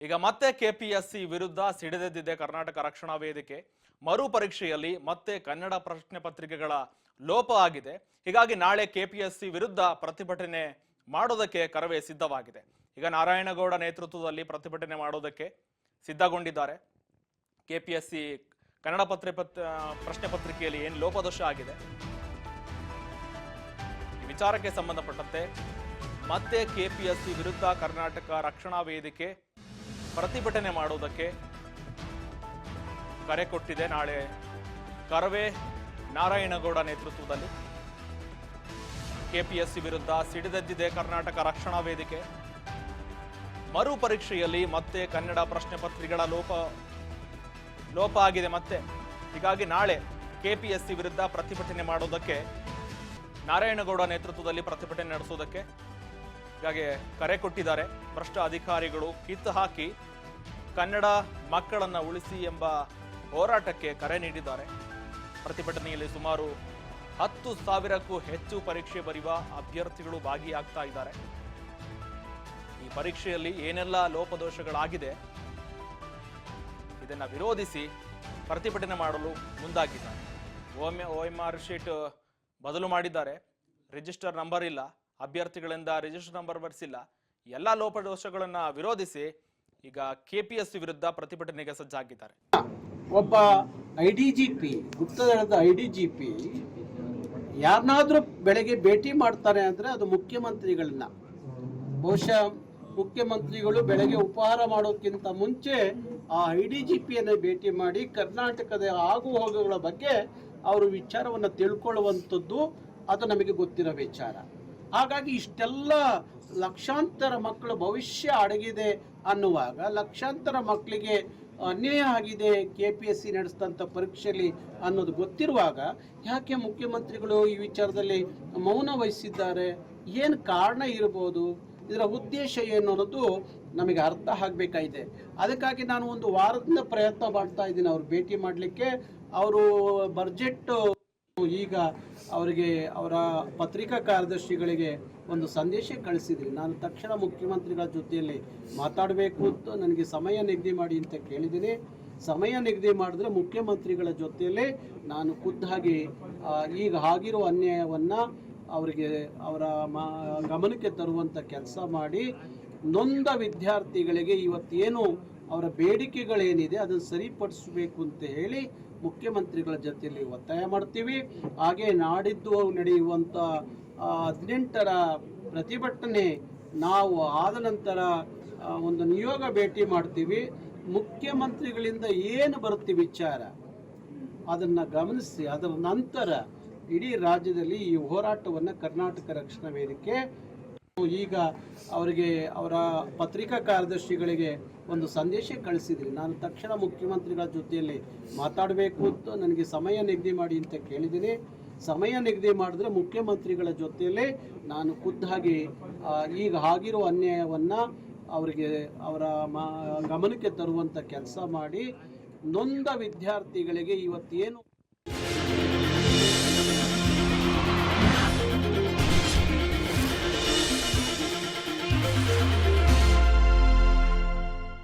ಈಗ ಮತ್ತೆ ಕೆಪಿಎಸ್ಸಿ ವಿರುದ್ಧ ಸಿಡಿದೆದ್ದಿದೆ ಕರ್ನಾಟಕ ರಕ್ಷಣಾ ವೇದಿಕೆ. ಮರು ಪರೀಕ್ಷೆಯಲ್ಲಿ ಮತ್ತೆ ಕನ್ನಡ ಪ್ರಶ್ನೆ ಪತ್ರಿಕೆಗಳ ಲೋಪ ಆಗಿದೆ. ಹೀಗಾಗಿ ನಾಳೆ ಕೆಪಿಎಸ್ಸಿ ವಿರುದ್ಧ ಪ್ರತಿಭಟನೆ ಮಾಡೋದಕ್ಕೆ ಕರವೇ ಸಿದ್ಧವಾಗಿದೆ. ಈಗ ನಾರಾಯಣಗೌಡ ನೇತೃತ್ವದಲ್ಲಿ ಪ್ರತಿಭಟನೆ ಮಾಡೋದಕ್ಕೆ ಸಿದ್ಧಗೊಂಡಿದ್ದಾರೆ. ಕೆಪಿಎಸ್ಸಿ ಕನ್ನಡ ಪ್ರಶ್ನೆ ಪತ್ರಿಕೆಯಲ್ಲಿ ಏನು ಲೋಪದೋಷ ಆಗಿದೆ ಈ ವಿಚಾರಕ್ಕೆ ಸಂಬಂಧಪಟ್ಟಂತೆ ಮತ್ತೆ ಕೆಪಿಎಸ್ಸಿ ವಿರುದ್ಧ ಕರ್ನಾಟಕ ರಕ್ಷಣಾ ವೇದಿಕೆ ಪ್ರತಿಭಟನೆ ಮಾಡೋದಕ್ಕೆ ಕರೆ ಕೊಟ್ಟಿದೆ. ನಾಳೆ ಕರವೇ ನಾರಾಯಣಗೌಡ ನೇತೃತ್ವದಲ್ಲಿ ಕೆಪಿಎಸ್ಸಿ ವಿರುದ್ಧ ಸಿಡಿದೆದ್ದಿದೆ ಕರ್ನಾಟಕ ರಕ್ಷಣಾ ವೇದಿಕೆ. ಮರು ಪರೀಕ್ಷೆಯಲ್ಲಿ ಮತ್ತೆ ಕನ್ನಡ ಪ್ರಶ್ನೆ ಪತ್ರಿಕೆಗಳ ಲೋಪ ಆಗಿದೆ ಮತ್ತೆ. ಹೀಗಾಗಿ ನಾಳೆ ಕೆಪಿಎಸ್ಸಿ ವಿರುದ್ಧ ಪ್ರತಿಭಟನೆ ಮಾಡೋದಕ್ಕೆ ನಾರಾಯಣಗೌಡ ನೇತೃತ್ವದಲ್ಲಿ ಪ್ರತಿಭಟನೆ ನಡೆಸೋದಕ್ಕೆ ಹೀಗಾಗಿ ಕರೆ ಕೊಟ್ಟಿದ್ದಾರೆ. ಭ್ರಷ್ಟ ಅಧಿಕಾರಿಗಳು ಕಿತ್ತು ಹಾಕಿ ಕನ್ನಡ ಮಕ್ಕಳನ್ನ ಉಳಿಸಿ ಎಂಬ ಹೋರಾಟಕ್ಕೆ ಕರೆ ನೀಡಿದ್ದಾರೆ. ಪ್ರತಿಭಟನೆಯಲ್ಲಿ ಸುಮಾರು 10,000ಕ್ಕೂ ಹೆಚ್ಚು ಪರೀಕ್ಷೆ ಬರೆಯುವ ಅಭ್ಯರ್ಥಿಗಳು ಭಾಗಿಯಾಗ್ತಾ ಇದ್ದಾರೆ. ಈ ಪರೀಕ್ಷೆಯಲ್ಲಿ ಏನೆಲ್ಲ ಲೋಪದೋಷಗಳಾಗಿದೆ ಇದನ್ನ ವಿರೋಧಿಸಿ ಪ್ರತಿಭಟನೆ ಮಾಡಲು ಮುಂದಾಗಿದ್ದಾರೆ. OMR ಶೀಟ್ ಬದಲು ಮಾಡಿದ್ದಾರೆ. ರಿಜಿಸ್ಟರ್ ನಂಬರ್ ಇಲ್ಲ, ಅಭ್ಯರ್ಥಿಗಳಿಂದ ರಿಜಿಸ್ಟರ್ ನಂಬರ್ ಬರ್ಸಿಲ್ಲ. ಎಲ್ಲ ಲೋಪದೋಷಗಳನ್ನ ವಿರೋಧಿಸಿ ಈಗ ಕೆಪಿಎಸ್ಸಿ ವಿರುದ್ಧ ಪ್ರತಿಭಟನೆಗೆ ಸಜ್ಜಾಗಿದ್ದಾರೆ. ಒಬ್ಬ IDGP ಗುಪ್ತದಳದ IDGP ಯಾರನ್ನಾದ್ರೂ ಬೆಳಗ್ಗೆ ಭೇಟಿ ಮಾಡ್ತಾರೆ ಅಂದ್ರೆ ಅದು ಮುಖ್ಯಮಂತ್ರಿಗಳನ್ನ. ಬಹುಶಃ ಮುಖ್ಯಮಂತ್ರಿಗಳು ಬೆಳಗ್ಗೆ ಉಪಹಾರ ಮಾಡೋಕ್ಕಿಂತ ಮುಂಚೆ ಆ IDGPಯನ್ನು ಭೇಟಿ ಮಾಡಿ ಕರ್ನಾಟಕದ ಆಗು ಹೋಗುಗಳ ಬಗ್ಗೆ ಅವರು ವಿಚಾರವನ್ನು ತಿಳ್ಕೊಳ್ಳುವಂಥದ್ದು ಅದು ನಮಗೆ ಗೊತ್ತಿರೋ ವಿಚಾರ. ಹಾಗಾಗಿ ಇಷ್ಟೆಲ್ಲ ಲಕ್ಷಾಂತರ ಮಕ್ಕಳ ಭವಿಷ್ಯ ಅಡಗಿದೆ ಅನ್ನುವಾಗ, ಲಕ್ಷಾಂತರ ಮಕ್ಕಳಿಗೆ ಅನ್ಯಾಯ ಆಗಿದೆ KPSC ನಡೆಸಿದಂಥ ಪರೀಕ್ಷೆಯಲ್ಲಿ ಅನ್ನೋದು ಗೊತ್ತಿರುವಾಗ ಯಾಕೆ ಮುಖ್ಯಮಂತ್ರಿಗಳು ಈ ವಿಚಾರದಲ್ಲಿ ಮೌನ ವಹಿಸಿದ್ದಾರೆ? ಏನು ಕಾರಣ ಇರ್ಬೋದು? ಇದರ ಉದ್ದೇಶ ಏನು ಅನ್ನೋದು ನಮಗೆ ಅರ್ಥ ಆಗಬೇಕಾಗಿದೆ. ಅದಕ್ಕಾಗಿ ನಾನು ಒಂದು ವಾರದಿಂದ ಪ್ರಯತ್ನ ಮಾಡ್ತಾ ಇದ್ದೀನಿ ಅವ್ರು ಭೇಟಿ ಮಾಡಲಿಕ್ಕೆ. ಅವರು ಬಜೆಟ್ ಈಗ ಅವರಿಗೆ ಅವರ ಪತ್ರಿಕಾ ಕಾರ್ಯದರ್ಶಿಗಳಿಗೆ ಒಂದು ಸಂದೇಶ ಕಳಿಸಿದ್ದೀನಿ. ನಾನು ತಕ್ಷಣ ಮುಖ್ಯಮಂತ್ರಿಗಳ ಜೊತೆಯಲ್ಲಿ ಮಾತಾಡಬೇಕು ಅಂತ ನನಗೆ ಸಮಯ ನಿಗದಿ ಮಾಡಿ ಅಂತ ಕೇಳಿದ್ದೀನಿ. ಸಮಯ ನಿಗದಿ ಮಾಡಿದ್ರೆ ಮುಖ್ಯಮಂತ್ರಿಗಳ ಜೊತೆಯಲ್ಲೇ ನಾನು ಖುದ್ದಾಗಿ ಈಗ ಆಗಿರೋ ಅನ್ಯಾಯವನ್ನು ಅವರಿಗೆ ಅವರ ಗಮನಕ್ಕೆ ತರುವಂಥ ಕೆಲಸ ಮಾಡಿ ನೊಂದ ವಿದ್ಯಾರ್ಥಿಗಳಿಗೆ ಇವತ್ತೇನು ಅವರ ಬೇಡಿಕೆಗಳೇನಿದೆ ಅದನ್ನು ಸರಿಪಡಿಸಬೇಕು ಅಂತ ಹೇಳಿ ಮುಖ್ಯಮಂತ್ರಿಗಳ ಜೊತೆಯಲ್ಲಿ ಒತ್ತಾಯ ಮಾಡ್ತೀವಿ. ಹಾಗೆ ನಾಡಿದ್ದು ನಡೆಯುವಂಥ 18ರ ಪ್ರತಿಭಟನೆ ನಾವು ಆದ ನಂತರ ಒಂದು ನಿಯೋಗ ಭೇಟಿ ಮಾಡ್ತೀವಿ. ಮುಖ್ಯಮಂತ್ರಿಗಳಿಂದ ಏನು ಬರುತ್ತೆ ವಿಚಾರ ಅದನ್ನು ಗಮನಿಸಿ ಅದರ ನಂತರ ಇಡೀ ರಾಜ್ಯದಲ್ಲಿ ಈ ಹೋರಾಟವನ್ನು ಕರ್ನಾಟಕ ರಕ್ಷಣಾ ವೇದಿಕೆ ಈಗ ಅವರಿಗೆ ಅವರ ಪತ್ರಿಕಾ ಕಾರ್ಯದರ್ಶಿಗಳಿಗೆ ಒಂದು ಸಂದೇಶ ಕಳಿಸಿದ್ದೀನಿ. ನಾನು ತಕ್ಷಣ ಮುಖ್ಯಮಂತ್ರಿಗಳ ಜೊತೆಯಲ್ಲಿ ಮಾತಾಡಬೇಕು ಅಂತ ನನಗೆ ಸಮಯ ನಿಗದಿ ಮಾಡಿ ಅಂತ ಕೇಳಿದ್ದೀನಿ. ಸಮಯ ನಿಗದಿ ಮಾಡಿದ್ರೆ ಮುಖ್ಯಮಂತ್ರಿಗಳ ಜೊತೆಯಲ್ಲೇ ನಾನು ಖುದ್ದಾಗಿ ಈಗ ಆಗಿರೋ ಅನ್ಯಾಯವನ್ನು ಅವರಿಗೆ ಅವರ ಗಮನಕ್ಕೆ ತರುವಂಥ ಕೆಲಸ ಮಾಡಿ ನೊಂದ ವಿದ್ಯಾರ್ಥಿಗಳಿಗೆ ಇವತ್ತೇನು